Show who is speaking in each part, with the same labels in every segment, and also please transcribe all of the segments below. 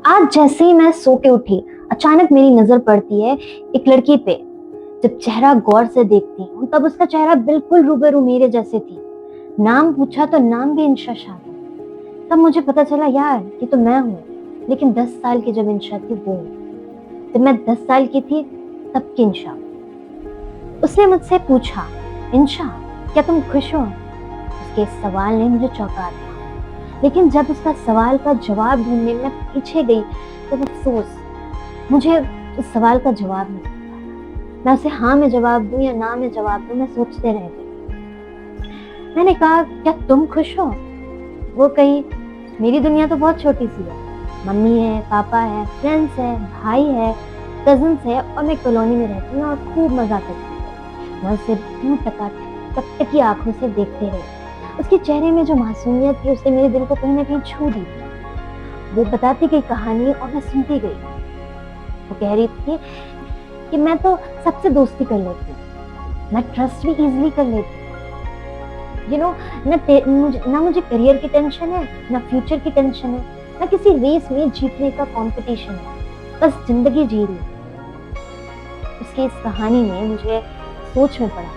Speaker 1: आज जैसे ही मैं सो के उठी, अचानक मेरी नजर पड़ती है एक लड़की पे। जब चेहरा गौर से देखती हूँ तब उसका चेहरा बिल्कुल रूबरू मेरे जैसे थी। नाम पूछा तो नाम भी इंशा शाह था। तब मुझे पता चला यार ये तो मैं हूँ, लेकिन 10 साल की जब इंशा थी वो हूँ। जब मैं 10 साल की थी तब की इंशा। उसने मुझसे पूछा, इंशा क्या तुम खुश हो? उसके इस सवाल ने मुझे चौंका दिया। लेकिन जब उसका सवाल का जवाब ढूंढने में पीछे गई तब अफसोस, मुझे उस सवाल का जवाब नहीं मिला। मैं उसे हाँ में जवाब दूं या ना में जवाब दूं, मैं सोचते रह गई। मैंने कहा क्या तुम खुश हो? वो कही मेरी दुनिया तो बहुत छोटी सी है। मम्मी है, पापा है, फ्रेंड्स है, भाई है, कजिन्स है और मैं कॉलोनी में रहती हूँ और खूब मजा करती हूँ। मैं उसे यूं टकटकी आंखों से देखते रही। उसके चेहरे में जो मासूमियत थी उसने मेरे दिल को कहीं ना कहीं छू दी। वो बताती गई कहानी और मैं सुनती गई। वो कह रही थी कि मैं तो सबसे दोस्ती कर लेती हूँ, मैं ट्रस्ट भी इजीली कर लेती हूँ। ना मुझे करियर की टेंशन है, ना फ्यूचर की टेंशन है, ना किसी रेस में जीतने का कंपटीशन है, बस जिंदगी जी रही हूँ। उसकी इस कहानी ने मुझे सोच में पड़ा,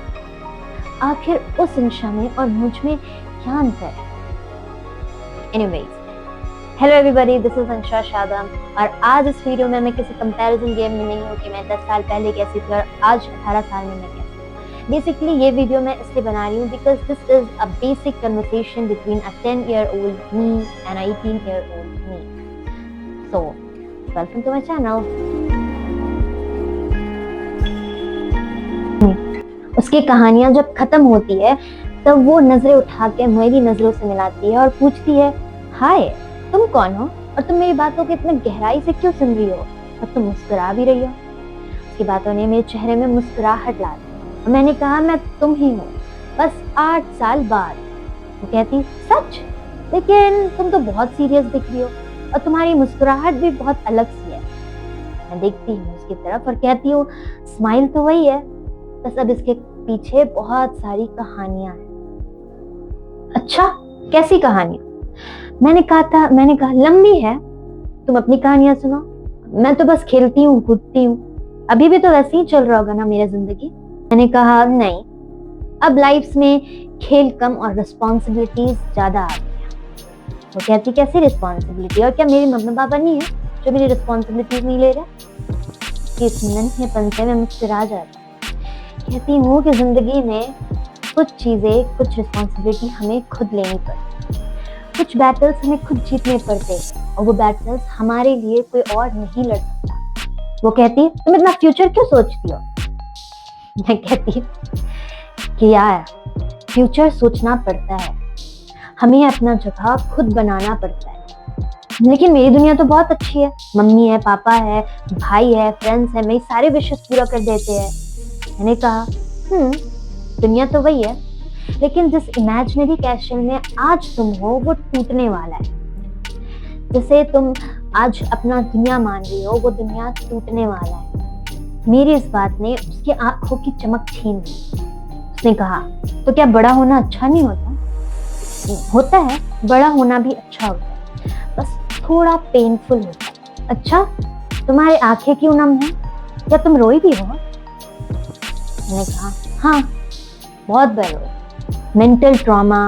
Speaker 1: आखिर उस इंशा में और मुझ में क्या अंतर है। Anyways, hello everybody, this is Ansha Shadam और आज इस वीडियो में मैं किसी कंपैरिजन गेम में नहीं हूँ कि मैं 10 साल पहले कैसी थी और आज 18 साल में मैं कैसी। बेसिकली ये वीडियो मैं इसलिए बना रही हूँ because this is a basic conversation between a 10-year-old me and a 18-year-old me. So welcome to my channel. उसकी कहानियां जब खत्म होती है तब वो नजरें उठा के मेरी नजरों से मिलाती है और पूछती है, हाय तुम कौन हो और तुम मेरी बातों को इतने गहराई से क्यों सुन रही हो और तुम मुस्कुरा भी रही हो। उसकी बातों ने मेरे चेहरे में मुस्कुराहट ला दी और मैंने कहा मैं तुम ही हूँ, बस 8 साल बाद। वो कहती सच? लेकिन तुम तो बहुत सीरियस दिख रही हो और तुम्हारी मुस्कुराहट भी बहुत अलग सी है। मैं देखती हूँ उसकी तरफ और कहती हूँ स्माइल तो वही है, बस अब इसके पीछे बहुत सारी कहानियां हैं। अच्छा, कैसी कहानियां? मैंने कहा लंबी है, तुम अपनी कहानियां सुनो। मैं तो बस खेलती हूँ, कूदती हूँ, अभी भी तो वैसे ही चल रहा होगा ना मेरा जिंदगी। मैंने कहा नहीं, अब लाइफ में खेल कम और रिस्पॉन्सिबिलिटीज ज्यादा आ गई है। वो कहती कैसी रिस्पॉन्सिबिलिटी, और क्या मेरे मम्मी पापा नहीं है जो मेरी रिस्पॉन्सिबिलिटीज नहीं ले रहे? इस नन्हेपन से मैं मुस्कुरा जाती। कहती हूँ कि जिंदगी में कुछ चीजें, कुछ रिस्पॉन्सिबिलिटी हमें खुद लेनी पड़ती, कुछ बैटल्स हमें खुद जीतने पड़ते और वो बैटल्स हमारे लिए कोई और नहीं लड़ सकता। वो कहती तुम इतना फ्यूचर क्यों सोचती हो? मैं कहती कि यार फ्यूचर सोचना पड़ता है, हमें अपना जगह खुद बनाना पड़ता है। लेकिन मेरी दुनिया तो बहुत अच्छी है, मम्मी है, पापा है, भाई है, फ्रेंड्स है, मेरी सारे विशेष पूरा कर देते हैं। मैंने कहा दुनिया तो वही है, लेकिन जिस इमेजिनरी कैसल में आज तुम हो वो टूटने वाला है। जैसे तुम आज अपना दुनिया मान रही हो वो दुनिया टूटने वाला है। मेरी इस बात ने उसकी आंखों की चमक छीन ली। उसने कहा तो क्या बड़ा होना अच्छा नहीं होता? होता है, बड़ा होना भी अच्छा होता है, बस थोड़ा पेनफुल होता है। अच्छा, तुम्हारी आंखें क्यों नम है? क्या तुम रोई भी हो? मैंने कहा हाँ, बहुत बार रोई। मेंटल ट्रॉमा,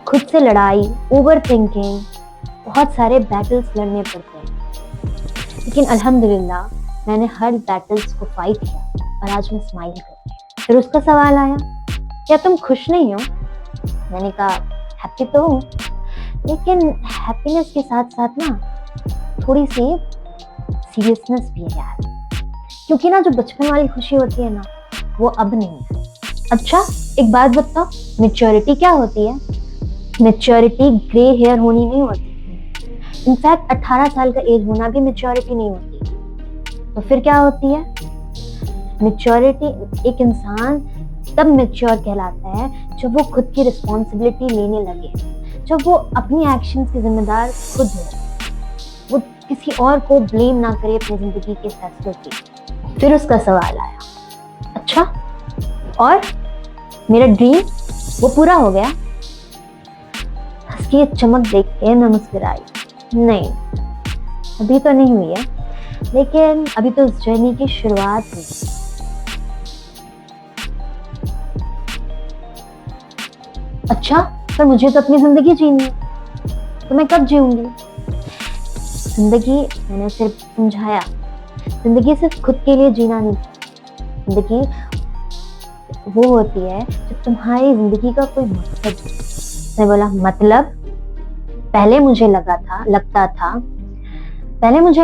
Speaker 1: खुद से लड़ाई, ओवर थिंकिंग, बहुत सारे बैटल्स लड़ने पड़ते हैं। लेकिन अल्हम्दुलिल्लाह मैंने हर बैटल्स को फाइट किया और आज मैं स्माइल कर रही हूँ। फिर उसका सवाल आया, क्या तुम खुश नहीं हो? मैंने कहा हैप्पी तो हूँ, लेकिन हैप्पीनेस के साथ साथ ना थोड़ी सी सीरियसनेस भी है यार, क्योंकि ना जो बचपन वाली खुशी होती है ना वो अब नहीं है। अच्छा एक बात बताओ, मैच्योरिटी क्या होती है? मैच्योरिटी ग्रे हेयर होनी नहीं होती। इनफैक्ट 18 साल का एज होना भी मैच्योरिटी नहीं होती। तो फिर क्या होती है? मैच्योरिटी, एक इंसान तब मैच्योर कहलाता है जब वो खुद की रिस्पॉन्सिबिलिटी लेने लगे, जब वो अपनी एक्शंस के जिम्मेदार खुद हो, वो किसी और को ब्लेम ना करे अपनी जिंदगी के फैसलों की। फिर उसका सवाल आया, अच्छा और मेरा ड्रीम वो पूरा हो गया? उसकी चमक देख के मैं मुस्कुराई, नहीं, अभी तो नहीं हुई है, लेकिन अभी तो इस जर्नी की शुरुआत हुई। अच्छा, पर मुझे तो अपनी जिंदगी जीनी है, तो मैं कब जीऊंगी? जिंदगी, मैंने सिर्फ समझाया, जिंदगी सिर्फ खुद के लिए जीना नहीं। जिंदगी वो होती है जब तुम्हारी जिंदगी का कोई मकसद हो। मैं बोला मतलब? पहले मुझे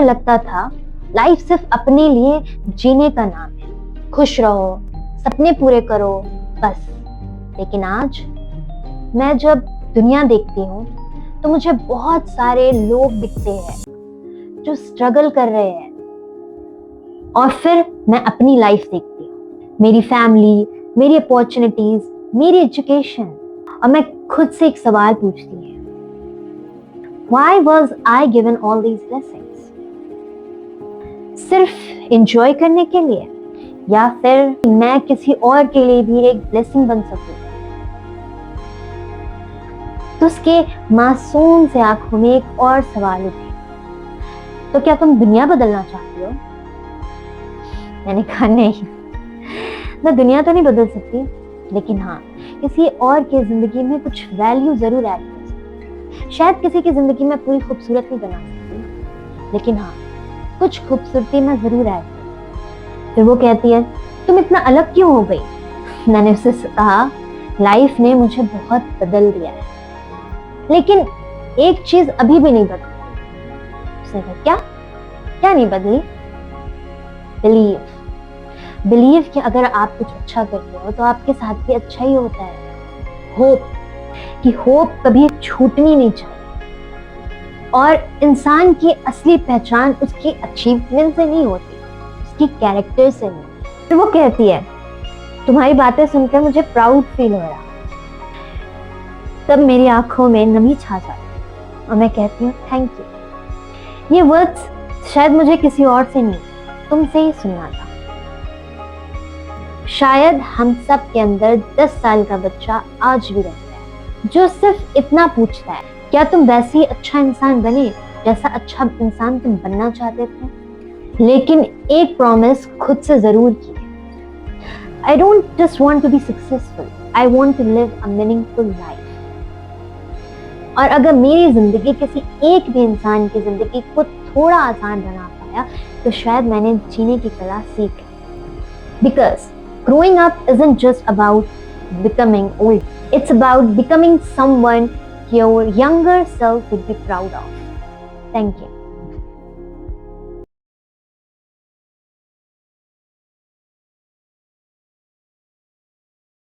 Speaker 1: लगता था लाइफ सिर्फ अपने लिए जीने का नाम है, खुश रहो, सपने पूरे करो, बस। लेकिन आज मैं जब दुनिया देखती हूँ तो मुझे बहुत सारे लोग दिखते हैं जो स्ट्रगल कर रहे हैं, और फिर मैं अपनी लाइफ देखती हूँ, मेरी फैमिली, मेरी अपॉर्चुनिटीज, मेरी एजुकेशन, और मैं खुद से एक सवाल पूछती हूँ, Why was I given all these blessings? सिर्फ एंजॉय करने के लिए, या फिर मैं किसी और के लिए भी एक ब्लेसिंग बन सकूं? तो उसके मासूम से आंखों में एक और सवाल उठे, तो क्या तुम दुनिया बदलना चाहती हो? मैंने कहा नहीं, मैं दुनिया तो नहीं बदल सकती, लेकिन हाँ, किसी और की जिंदगी में कुछ वैल्यू जरूर ऐड कर सकती। शायद किसी की जिंदगी में पूरी खूबसूरत नहीं बना सकती, लेकिन हाँ, कुछ खूबसूरती मैं जरूर ऐड कर। फिर वो कहती है, तुम इतना अलग क्यों हो गई? मैंने उससे कहा, लाइफ ने मुझे बहुत बदल दिया है, लेकिन एक चीज अभी भी नहीं बदली। उसने कहा, क्या नहीं बदली? बिलीव कि अगर आप कुछ अच्छा करते हो तो आपके साथ भी अच्छा ही होता है। होप कभी छूटनी नहीं चाहिए, और इंसान की असली पहचान उसकी अचीवमेंट से नहीं होती, उसकी कैरेक्टर से नहीं। फिर वो कहती है, तुम्हारी बातें सुनकर मुझे प्राउड फील हो रहा। तब मेरी आंखों में नमी छा जाती और मैं कहती हूँ, थैंक यू। ये वर्ड्स शायद मुझे किसी और से नहीं, तुमसे ही सुनना था। शायद हम सब के अंदर 10 साल का बच्चा आज भी रहता है, जो सिर्फ इतना पूछता है, क्या तुम वैसे ही अच्छा इंसान बने जैसा अच्छा इंसान तुम बनना चाहते थे? लेकिन एक प्रॉमिस खुद से जरूर की है, I don't just want to be successful, I want to live a meaningful life। और अगर मेरी जिंदगी किसी एक भी इंसान की जिंदगी को थोड़ा आसान बना पाया, तो शायद मैंने जीने की कला सीख ली। Because growing up isn't just about becoming old, it's about becoming someone your younger self would be proud of. Thank you.